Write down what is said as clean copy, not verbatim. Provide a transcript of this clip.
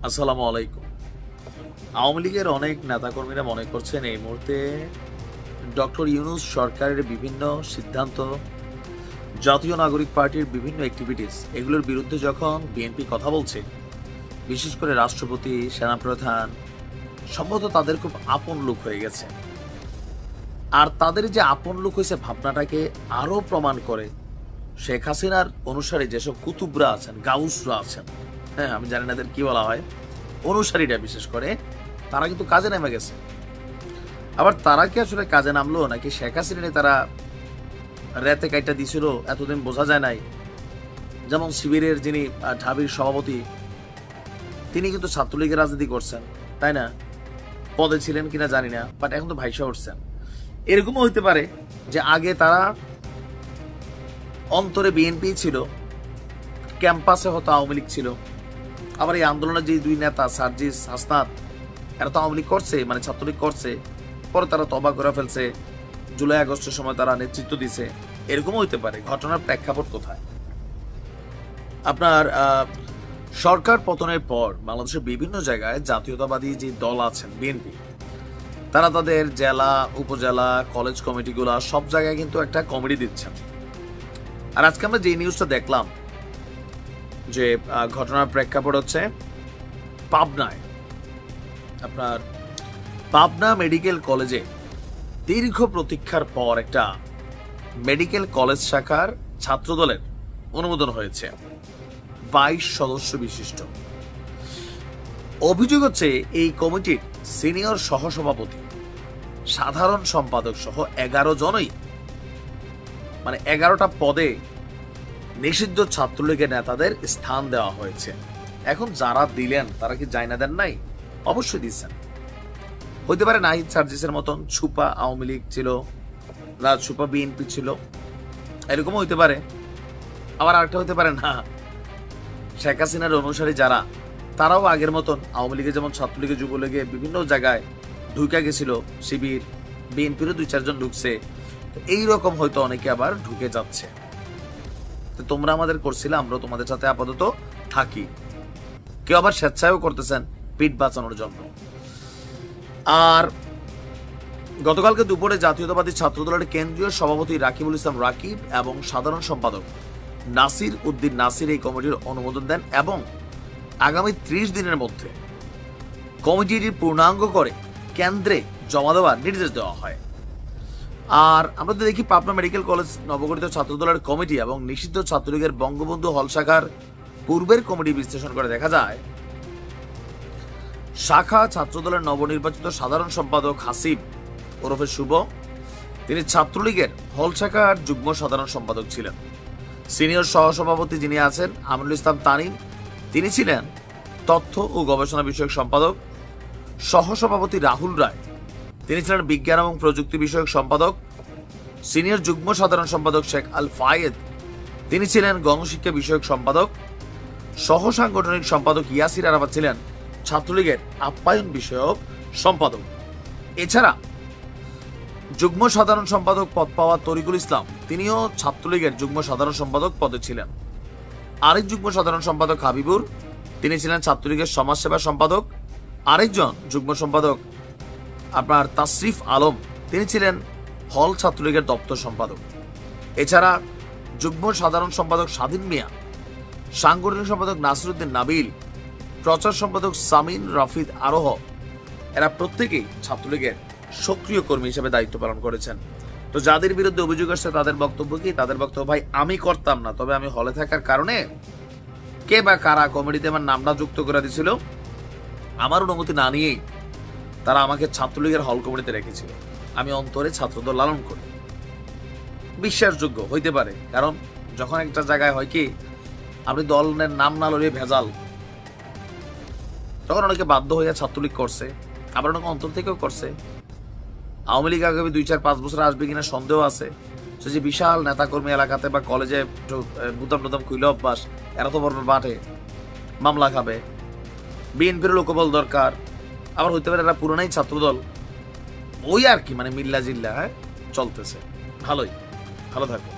আসসালামু আলাইকুম। আওয়ামী লীগের অনেক নেতাকর্মীরা মনে করছেন এই মুহূর্তে ডক্টর ইউনূস সরকারের বিভিন্ন সিদ্ধান্ত, জাতীয় নাগরিক পার্টির বিভিন্ন অ্যাক্টিভিটিস এগুলোর বিরুদ্ধে যখন বিএনপি কথা বলছে, বিশেষ করে রাষ্ট্রপতি, সেনাপ্রধান সম্ভবত তাদের খুব আপন লোক হয়ে গেছে। আর তাদের যে আপন লোক হয়েছে ভাবনাটাকে আরো প্রমাণ করে শেখ হাসিনার অনুসারী যেসব কুতুবরা আছেন, গাউসরা আছেন, হ্যাঁ আমি জানি না এদের কি বলা হয়, অনুসারীরা বিশেষ করে তারা কিন্তু কাজে নেমে গেছে। আবার তারা কি আসলে কাজে নামলো নাকি শেখ হাসিনা তারা রেতে কাইটা দিছিল এতদিন বোঝা যায় নাই। যেমন শিবিরের যিনি ঢাবির সভাপতি, তিনি কিন্তু ছাত্রলীগের রাজনীতি করছেন, তাই না? পদে ছিলেন কিনা জানি না, বাট এখন তো ভাইসা উঠছেন। এরকমও হইতে পারে যে আগে তারা অন্তরে বিএনপি ছিল, ক্যাম্পাসে হয়তো আওয়ামী লীগ ছিল। আবার এই আন্দোলনের যে দুই নেতা সার্জিস, হাসনাত, এরা তো আওয়ামী লীগ করছে, মানে ছাত্রলীগ করছে, পরে তারা তবা করে ফেলছে, জুলাই আগস্টের সময় তারা নেতৃত্ব দিছে। এরকমও হইতে পারে। ঘটনার প্রেক্ষাপট কোথায়? আপনার সরকার পতনের পর বাংলাদেশের বিভিন্ন জায়গায় জাতীয়তাবাদী যে দল আছেন বিএনপি, তারা তাদের জেলা, উপজেলা, কলেজ কমিটিগুলা সব জায়গায় কিন্তু একটা কমিটি দিচ্ছেন। আর আজকে আমরা যে নিউজটা দেখলাম যে ঘটনার প্রেক্ষাপট হচ্ছে পাবনায়, আপনার পাবনা মেডিকেল কলেজে দীর্ঘ প্রতীক্ষার পর একটা মেডিকেল কলেজ শাখার ছাত্রদলের অনুমোদন হয়েছে, 22 সদস্য বিশিষ্ট। অভিযোগ হচ্ছে এই কমিটির সিনিয়র সহসভাপতি, সাধারণ সম্পাদক সহ 11 জনই, মানে 11টা পদে নিষিদ্ধ ছাত্রলীগের নেতাদের স্থান দেওয়া হয়েছে। এখন যারা দিলেন তারা কি জায়না দেন নাই? অবশ্যই দিচ্ছেন। হইতে পারে নাহিদ সার্জিসের মতন ছুপা আওয়ামী লীগ ছিল, না ছুপা বিএনপি ছিল, এরকমও হইতে পারে। আবার আরেকটা হইতে পারে না, শেখ হাসিনার অনুসারী যারা, তারাও আগের মতন আওয়ামী লীগে যেমন ছাত্রলীগে, যুবলীগে বিভিন্ন জায়গায় ঢুকে গেছিল, শিবির, বিএনপিরও 2-4 জন ঢুকছে, এইরকম হয়তো অনেকে আবার ঢুকে যাচ্ছে। তোমরা আমাদের করছিলে, আমরা তোমাদের সাথে আপাতত থাকি। কেউ আবার স্বেচ্ছায়ও করতেছেন পিঠ বাঁচানোর জন্য। আর গতকালকে দুপুরে জাতীয়তাবাদী ছাত্রদলের কেন্দ্রীয় সভাপতি রাকিবুল ইসলাম রাকিব এবং সাধারণ সম্পাদক নাসির উদ্দিন নাসির এই কমিটির অনুমোদন দেন এবং আগামী 30 দিনের মধ্যে কমিটিটি পূর্ণাঙ্গ করে কেন্দ্রে জমা দেওয়ার নির্দেশ দেওয়া হয়। আর আমরা তো দেখি পাবনা মেডিকেল কলেজ নবগঠিত ছাত্রদলের কমিটি এবং নিষিদ্ধ ছাত্রলীগের বঙ্গবন্ধু হল শাখার পূর্বের কমিটি বিশ্লেষণ করে দেখা যায়, শাখা ছাত্রদলের নবনির্বাচিত সাধারণ সম্পাদক হাসিব ওরফে শুভ, তিনি ছাত্রলীগের হল শাখার যুগ্ম সাধারণ সম্পাদক ছিলেন। সিনিয়র সহসভাপতি যিনি আছেন আমিনুল ইসলাম তানিম, তিনি ছিলেন তথ্য ও গবেষণা বিষয়ক সম্পাদক। সহসভাপতি রাহুল রায়, তিনি ছিলেন বিজ্ঞান এবং প্রযুক্তি বিষয়ক সম্পাদক। সিনিয়র যুগ্ম সাধারণ সম্পাদক শেখ আল ফায়েদ, তিনি ছিলেন গণশিক্ষা বিষয়ক সম্পাদক। সহ সাংগঠনিক সম্পাদক ইয়াসির আরাফাত ছিলেন ছাত্রলীগের আপ্যায়ন বিষয়ক সম্পাদক। এছাড়া যুগ্ম সাধারণ সম্পাদক পদ পাওয়া তরিকুল ইসলাম, তিনিও ছাত্রলীগের যুগ্ম সাধারণ সম্পাদক পদে ছিলেন। আরেক যুগ্ম সাধারণ সম্পাদক হাবিবুর, তিনি ছিলেন ছাত্রলীগের সমাজসেবা সম্পাদক। আরেকজন যুগ্ম সম্পাদক আপনার তাসরিফ আলম, তিনি ছিলেন হল ছাত্রলীগের দপ্তর সম্পাদক। এছাড়া যুগ্ম সাধারণ সম্পাদক স্বাধীন মিয়া, সাংগঠনিক সম্পাদক নাসিরউদ্দিন নাবিল, প্রচার সম্পাদক সামিন রাফিদ আরোহ, এরা প্রত্যেকেই ছাত্রলীগের সক্রিয় কর্মী হিসেবে দায়িত্ব পালন করেছেন। তো যাদের বিরুদ্ধে অভিযোগ আসছে তাদের বক্তব্য কি? তাদের বক্তব্য, ভাই আমি করতাম না, তবে আমি হলে থাকার কারণে কে বা কারা কমিটিতে আমার নামটা যুক্ত করে দিয়েছিল, আমার অনুমতি না নিয়েই তারা আমাকে ছাত্রলীগের হল কমিটিতে রেখেছিল। আমি অন্তরে ছাত্রদল লালন করি। বিশ্বাসযোগ্য হইতে পারে, কারণ যখন একটা জায়গায় হয় কি আপনি দলের নাম না লড়িয়ে ভেজাল, তখন অনেকে বাধ্য হইয়া ছাত্রলীগ করছে, আবার অনেকে অন্তর থেকেও করছে। আওয়ামী লীগ আগামী 2-4-5 বছর আসবে কিনা সন্দেহ আছে। সে যে বিশাল নেতাকর্মী এলাকাতে বা কলেজে বুতাম টুতাম খুইলে অভ্যাস, এরা তো বড় মাঠে মামলা খাবে। বিএনপির লোকবল দরকার, আবার হইতে পারে এরা পুরোনাই ছাত্রদল, ওই আর কি, মানে মিল্লা জিল্লা চলতেছে। ভালোই, ভালো থাকো।